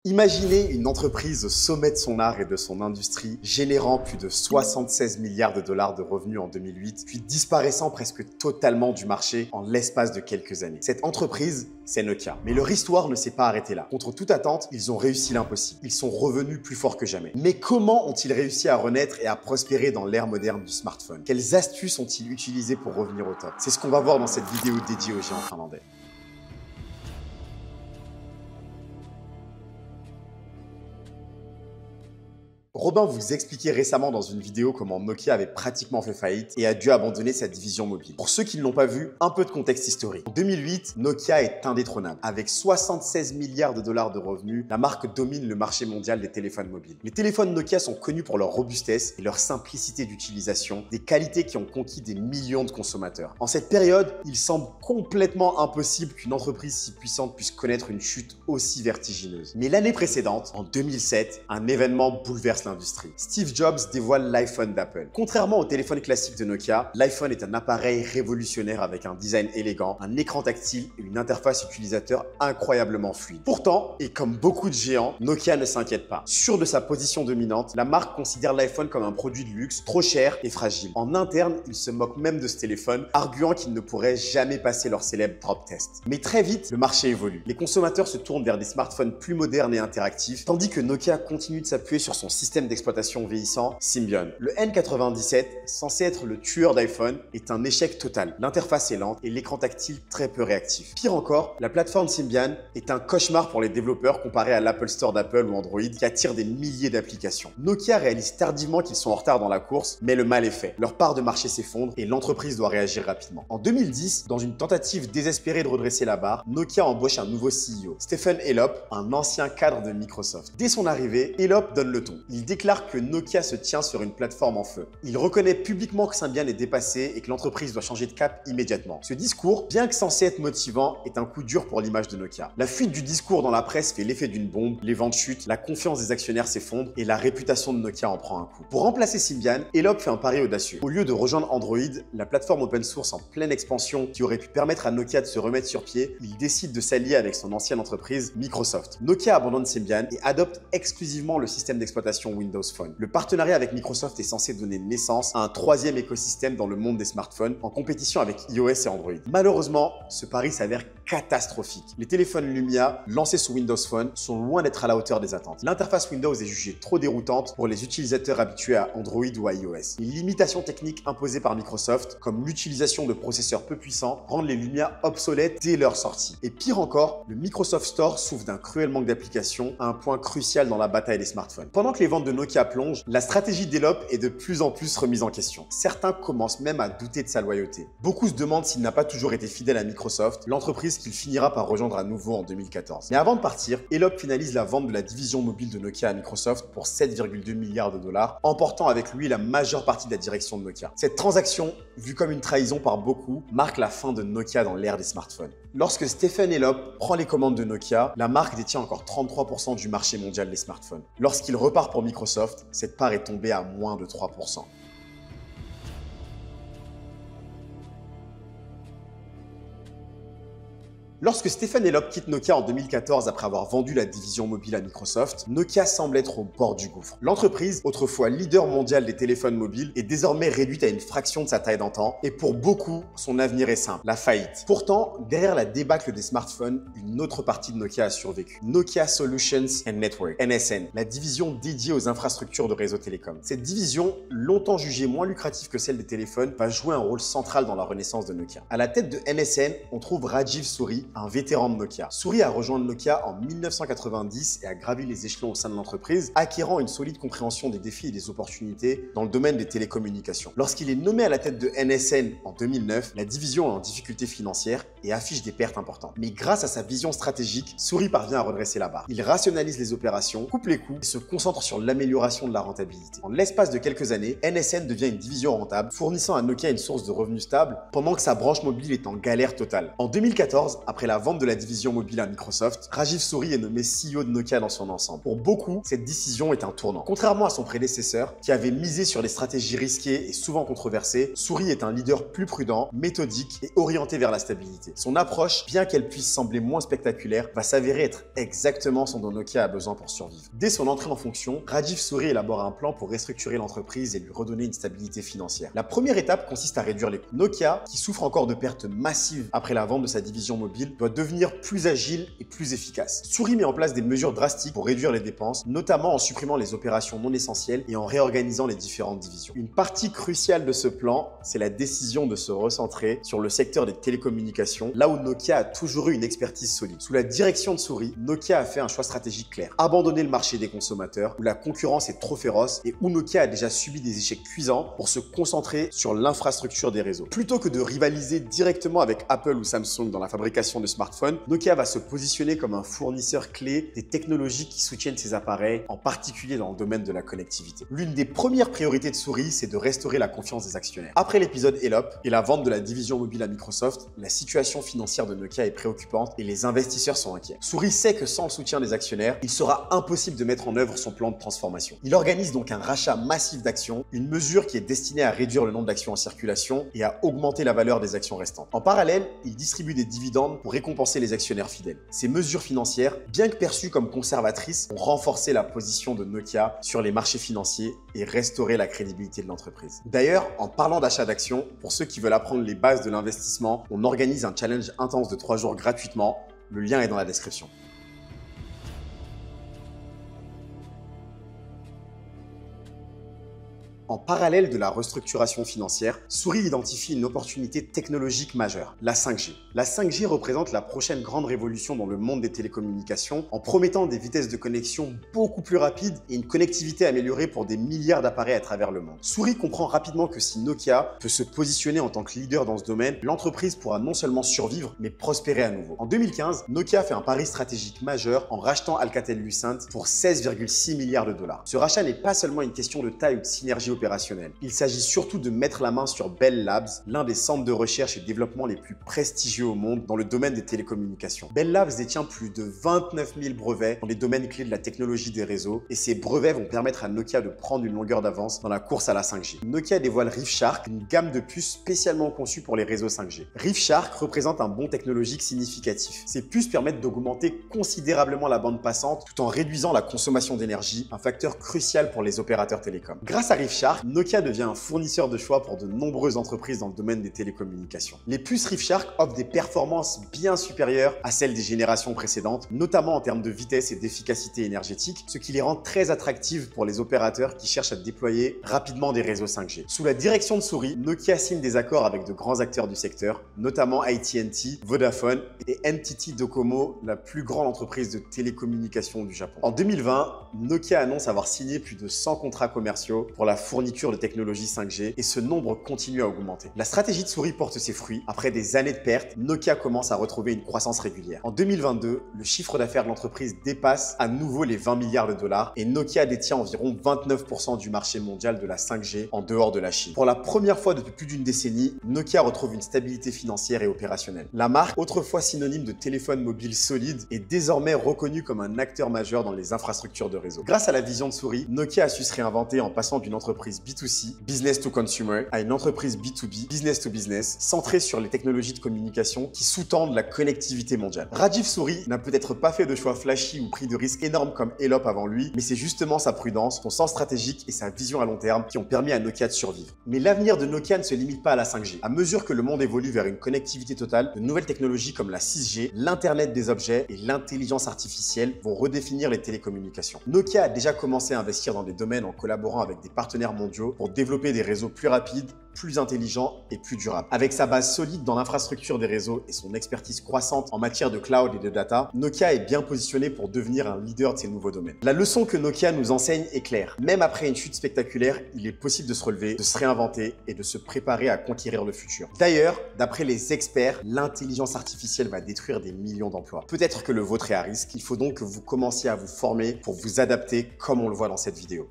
Imaginez une entreprise au sommet de son art et de son industrie, générant plus de 76 milliards de dollars de revenus en 2008, puis disparaissant presque totalement du marché en l'espace de quelques années. Cette entreprise, c'est Nokia. Mais leur histoire ne s'est pas arrêtée là. Contre toute attente, ils ont réussi l'impossible. Ils sont revenus plus forts que jamais. Mais comment ont-ils réussi à renaître et à prospérer dans l'ère moderne du smartphone? Quelles astuces ont-ils utilisées pour revenir au top? C'est ce qu'on va voir dans cette vidéo dédiée aux géants finlandais. Robin vous expliquait récemment dans une vidéo comment Nokia avait pratiquement fait faillite et a dû abandonner sa division mobile. Pour ceux qui ne l'ont pas vu, un peu de contexte historique. En 2008, Nokia est indétrônable. Avec 76 milliards de dollars de revenus, la marque domine le marché mondial des téléphones mobiles. Les téléphones Nokia sont connus pour leur robustesse et leur simplicité d'utilisation, des qualités qui ont conquis des millions de consommateurs. En cette période, il semble complètement impossible qu'une entreprise si puissante puisse connaître une chute aussi vertigineuse. Mais l'année précédente, en 2007, un événement bouleverse l'industrie. Steve Jobs dévoile l'iPhone d'Apple. Contrairement au téléphone classique de Nokia, l'iPhone est un appareil révolutionnaire avec un design élégant, un écran tactile et une interface utilisateur incroyablement fluide. Pourtant, et comme beaucoup de géants, Nokia ne s'inquiète pas. Sûr de sa position dominante, la marque considère l'iPhone comme un produit de luxe, trop cher et fragile. En interne, ils se moquent même de ce téléphone, arguant qu'il ne pourrait jamais passer leur célèbre drop test. Mais très vite, le marché évolue. Les consommateurs se tournent vers des smartphones plus modernes et interactifs, tandis que Nokia continue de s'appuyer sur son système d'exploitation vieillissant, Symbian. Le N97, censé être le tueur d'iPhone, est un échec total. L'interface est lente et l'écran tactile très peu réactif. Pire encore, la plateforme Symbian est un cauchemar pour les développeurs comparé à l'Apple Store d'Apple ou Android qui attire des milliers d'applications. Nokia réalise tardivement qu'ils sont en retard dans la course, mais le mal est fait. Leur part de marché s'effondre et l'entreprise doit réagir rapidement. En 2010, dans une tentative désespérée de redresser la barre, Nokia embauche un nouveau CEO, Stephen Elop, un ancien cadre de Microsoft. Dès son arrivée, Elop donne le ton. Il déclare que Nokia se tient sur une plateforme en feu. Il reconnaît publiquement que Symbian est dépassé et que l'entreprise doit changer de cap immédiatement. Ce discours, bien que censé être motivant, est un coup dur pour l'image de Nokia. La fuite du discours dans la presse fait l'effet d'une bombe, les ventes chutent, la confiance des actionnaires s'effondre et la réputation de Nokia en prend un coup. Pour remplacer Symbian, Elop fait un pari audacieux. Au lieu de rejoindre Android, la plateforme open source en pleine expansion qui aurait pu permettre à Nokia de se remettre sur pied, il décide de s'allier avec son ancienne entreprise, Microsoft. Nokia abandonne Symbian et adopte exclusivement le système d'exploitation Windows Phone. Le partenariat avec Microsoft est censé donner naissance à un troisième écosystème dans le monde des smartphones en compétition avec iOS et Android. Malheureusement, ce pari s'avère catastrophique. Les téléphones Lumia, lancés sous Windows Phone, sont loin d'être à la hauteur des attentes. L'interface Windows est jugée trop déroutante pour les utilisateurs habitués à Android ou à iOS. Les limitations techniques imposées par Microsoft, comme l'utilisation de processeurs peu puissants, rendent les Lumia obsolètes dès leur sortie. Et pire encore, le Microsoft Store souffre d'un cruel manque d'applications à un point crucial dans la bataille des smartphones. Pendant que les ventes de Nokia plongent, la stratégie d'Elop est de plus en plus remise en question. Certains commencent même à douter de sa loyauté. Beaucoup se demandent s'il n'a pas toujours été fidèle à Microsoft, l'entreprise qu'il finira par rejoindre à nouveau en 2014. Mais avant de partir, Elop finalise la vente de la division mobile de Nokia à Microsoft pour 7,2 milliards de dollars, emportant avec lui la majeure partie de la direction de Nokia. Cette transaction, vue comme une trahison par beaucoup, marque la fin de Nokia dans l'ère des smartphones. Lorsque Stephen Elop prend les commandes de Nokia, la marque détient encore 33% du marché mondial des smartphones. Lorsqu'il repart pour Microsoft, cette part est tombée à moins de 3%. Lorsque Stephen Elop quitte Nokia en 2014 après avoir vendu la division mobile à Microsoft, Nokia semble être au bord du gouffre. L'entreprise, autrefois leader mondial des téléphones mobiles, est désormais réduite à une fraction de sa taille d'antan et pour beaucoup, son avenir est simple, la faillite. Pourtant, derrière la débâcle des smartphones, une autre partie de Nokia a survécu. Nokia Solutions and Network, NSN, la division dédiée aux infrastructures de réseaux télécoms. Cette division, longtemps jugée moins lucrative que celle des téléphones, va jouer un rôle central dans la renaissance de Nokia. À la tête de NSN, on trouve Rajiv Suri, un vétéran de Nokia. Suri a rejoint Nokia en 1990 et a gravi les échelons au sein de l'entreprise, acquérant une solide compréhension des défis et des opportunités dans le domaine des télécommunications. Lorsqu'il est nommé à la tête de NSN en 2009, la division est en difficulté financière et affiche des pertes importantes. Mais grâce à sa vision stratégique, Suri parvient à redresser la barre. Il rationalise les opérations, coupe les coûts et se concentre sur l'amélioration de la rentabilité. En l'espace de quelques années, NSN devient une division rentable, fournissant à Nokia une source de revenus stable, pendant que sa branche mobile est en galère totale. En 2014, après après la vente de la division mobile à Microsoft, Rajiv Suri est nommé CEO de Nokia dans son ensemble. Pour beaucoup, cette décision est un tournant. Contrairement à son prédécesseur, qui avait misé sur des stratégies risquées et souvent controversées, Suri est un leader plus prudent, méthodique et orienté vers la stabilité. Son approche, bien qu'elle puisse sembler moins spectaculaire, va s'avérer être exactement ce dont Nokia a besoin pour survivre. Dès son entrée en fonction, Rajiv Suri élabore un plan pour restructurer l'entreprise et lui redonner une stabilité financière. La première étape consiste à réduire les coûts. Nokia, qui souffre encore de pertes massives après la vente de sa division mobile, doit devenir plus agile et plus efficace. Suri met en place des mesures drastiques pour réduire les dépenses, notamment en supprimant les opérations non essentielles et en réorganisant les différentes divisions. Une partie cruciale de ce plan, c'est la décision de se recentrer sur le secteur des télécommunications, là où Nokia a toujours eu une expertise solide. Sous la direction de Suri, Nokia a fait un choix stratégique clair. Abandonner le marché des consommateurs, où la concurrence est trop féroce et où Nokia a déjà subi des échecs cuisants, pour se concentrer sur l'infrastructure des réseaux. Plutôt que de rivaliser directement avec Apple ou Samsung dans la fabrication de smartphones, Nokia va se positionner comme un fournisseur clé des technologies qui soutiennent ces appareils, en particulier dans le domaine de la connectivité. L'une des premières priorités de Suri, c'est de restaurer la confiance des actionnaires. Après l'épisode Elop et la vente de la division mobile à Microsoft, la situation financière de Nokia est préoccupante et les investisseurs sont inquiets. Suri sait que sans le soutien des actionnaires, il sera impossible de mettre en œuvre son plan de transformation. Il organise donc un rachat massif d'actions, une mesure qui est destinée à réduire le nombre d'actions en circulation et à augmenter la valeur des actions restantes. En parallèle, il distribue des dividendes pour récompenser les actionnaires fidèles. Ces mesures financières, bien que perçues comme conservatrices, ont renforcé la position de Nokia sur les marchés financiers et restauré la crédibilité de l'entreprise. D'ailleurs, en parlant d'achat d'actions, pour ceux qui veulent apprendre les bases de l'investissement, on organise un challenge intense de 3 jours gratuitement. Le lien est dans la description. En parallèle de la restructuration financière, Suri identifie une opportunité technologique majeure, la 5G. La 5G représente la prochaine grande révolution dans le monde des télécommunications en promettant des vitesses de connexion beaucoup plus rapides et une connectivité améliorée pour des milliards d'appareils à travers le monde. Suri comprend rapidement que si Nokia peut se positionner en tant que leader dans ce domaine, l'entreprise pourra non seulement survivre, mais prospérer à nouveau. En 2015, Nokia fait un pari stratégique majeur en rachetant Alcatel-Lucent pour 16,6 milliards de dollars. Ce rachat n'est pas seulement une question de taille ou de synergie opérationnel. Il s'agit surtout de mettre la main sur Bell Labs, l'un des centres de recherche et développement les plus prestigieux au monde dans le domaine des télécommunications. Bell Labs détient plus de 29 000 brevets dans les domaines clés de la technologie des réseaux et ces brevets vont permettre à Nokia de prendre une longueur d'avance dans la course à la 5G. Nokia dévoile ReefShark, une gamme de puces spécialement conçue pour les réseaux 5G. ReefShark représente un bond technologique significatif. Ces puces permettent d'augmenter considérablement la bande passante tout en réduisant la consommation d'énergie, un facteur crucial pour les opérateurs télécoms. Grâce à ReefShark, Nokia devient un fournisseur de choix pour de nombreuses entreprises dans le domaine des télécommunications. Les puces ReefShark offrent des performances bien supérieures à celles des générations précédentes, notamment en termes de vitesse et d'efficacité énergétique, ce qui les rend très attractives pour les opérateurs qui cherchent à déployer rapidement des réseaux 5G. Sous la direction de Suri, Nokia signe des accords avec de grands acteurs du secteur, notamment AT&T, Vodafone et NTT Docomo, la plus grande entreprise de télécommunications du Japon. En 2020, Nokia annonce avoir signé plus de 100 contrats commerciaux pour la fourniture de technologies 5G et ce nombre continue à augmenter. La stratégie de Suri porte ses fruits. Après des années de pertes, Nokia commence à retrouver une croissance régulière. En 2022, le chiffre d'affaires de l'entreprise dépasse à nouveau les 20 milliards de dollars et Nokia détient environ 29% du marché mondial de la 5G en dehors de la Chine. Pour la première fois depuis plus d'une décennie, Nokia retrouve une stabilité financière et opérationnelle. La marque, autrefois synonyme de téléphone mobile solide, est désormais reconnue comme un acteur majeur dans les infrastructures de réseau. Grâce à la vision de Suri, Nokia a su se réinventer en passant d'une entreprise B2C, business to consumer, à une entreprise B2B, business to business, centrée sur les technologies de communication qui sous-tendent la connectivité mondiale. Rajiv Suri n'a peut-être pas fait de choix flashy ou pris de risques énormes comme Elop avant lui, mais c'est justement sa prudence, son sens stratégique et sa vision à long terme qui ont permis à Nokia de survivre. Mais l'avenir de Nokia ne se limite pas à la 5G. À mesure que le monde évolue vers une connectivité totale, de nouvelles technologies comme la 6G, l'Internet des objets et l'intelligence artificielle vont redéfinir les télécommunications. Nokia a déjà commencé à investir dans des domaines en collaborant avec des partenaires mondiaux pour développer des réseaux plus rapides, plus intelligent et plus durable. Avec sa base solide dans l'infrastructure des réseaux et son expertise croissante en matière de cloud et de data, Nokia est bien positionné pour devenir un leader de ces nouveaux domaines. La leçon que Nokia nous enseigne est claire. Même après une chute spectaculaire, il est possible de se relever, de se réinventer et de se préparer à conquérir le futur. D'ailleurs, d'après les experts, l'intelligence artificielle va détruire des millions d'emplois. Peut-être que le vôtre est à risque. Il faut donc que vous commenciez à vous former pour vous adapter comme on le voit dans cette vidéo.